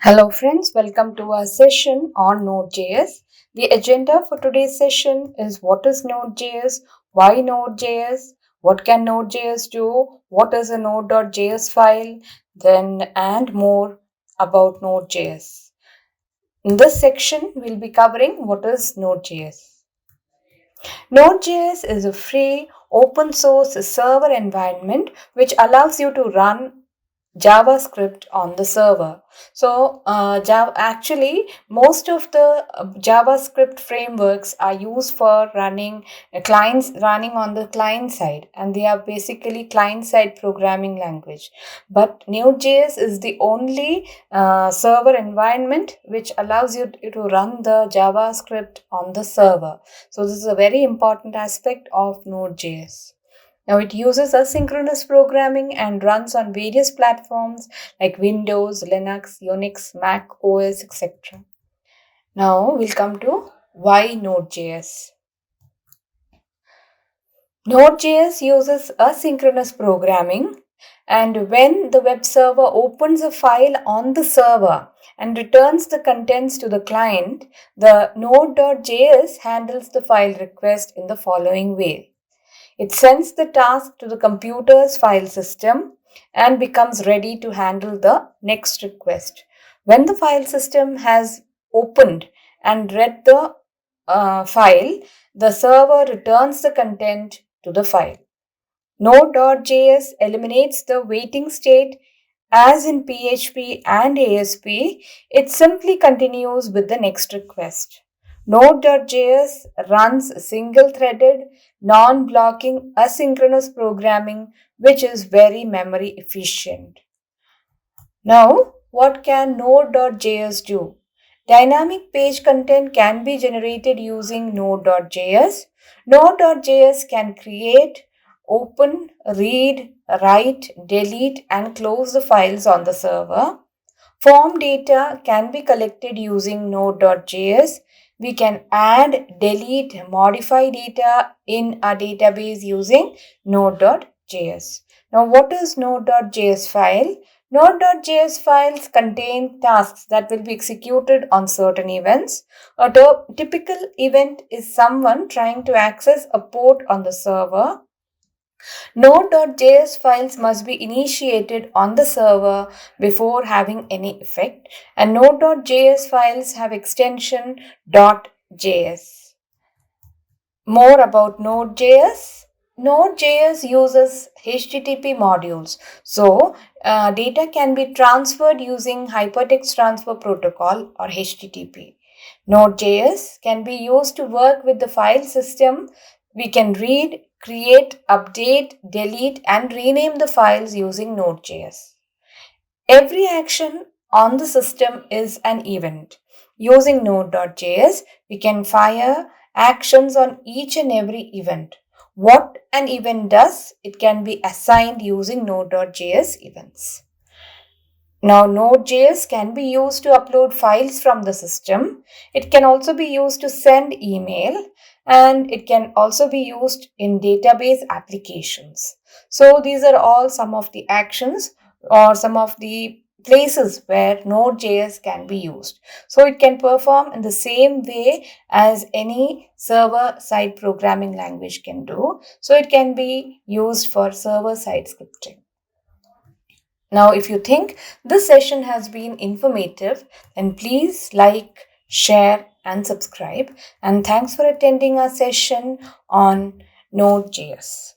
Hello friends, welcome to our session on Node.js. The agenda for today's session is what is Node.js, why Node.js, what can Node.js do, what is a Node.js file, and more about Node.js. In this section, we'll be covering what is Node.js. Node.js is a free open source server environment which allows you to run JavaScript on the server. So actually most of the JavaScript frameworks are used for running clients running on the client side, and they are basically client side programming language. But Node.js is the only server environment which allows you to run the JavaScript on the server. So this is a very important aspect of Node.js. Now it uses asynchronous programming and runs on various platforms like Windows, Linux, Unix, Mac OS, etc. Now we'll come to why Node.js. Node.js uses asynchronous programming, and when the web server opens a file on the server and returns the contents to the client, the Node.js handles the file request in the following way. It sends the task to the computer's file system and becomes ready to handle the next request. When the file system has opened and read the file, the server returns the content to the file. Node.js eliminates the waiting state. As in PHP and ASP, it simply continues with the next request. Node.js runs single-threaded, non-blocking, asynchronous programming, which is very memory efficient. Now, what can Node.js do? Dynamic page content can be generated using Node.js. Node.js can create, open, read, write, delete, and close the files on the server. Form data can be collected using Node.js. We can add, delete, modify data in a database using Node.js. Now, what is Node.js file? Node.js files contain tasks that will be executed on certain events. A typical event is someone trying to access a port on the server. Node.js files must be initiated on the server before having any effect, and Node.js files have extension .js. More about Node.js. Node.js uses HTTP modules, so data can be transferred using Hypertext Transfer Protocol or HTTP. Node.js can be used to work with the file system. We can read, create, update, delete, and rename the files using Node.js. Every action on the system is an event. Using Node.js, we can fire actions on each and every event. What an event does, it can be assigned using Node.js events. Now, Node.js can be used to upload files from the system. It can also be used to send email, and it can also be used in database applications. So, these are all some of the actions or some of the places where Node.js can be used. So, it can perform in the same way as any server-side programming language can do. So, it can be used for server-side scripting. Now, if you think this session has been informative, then please like, share, and subscribe. And thanks for attending our session on Node.js.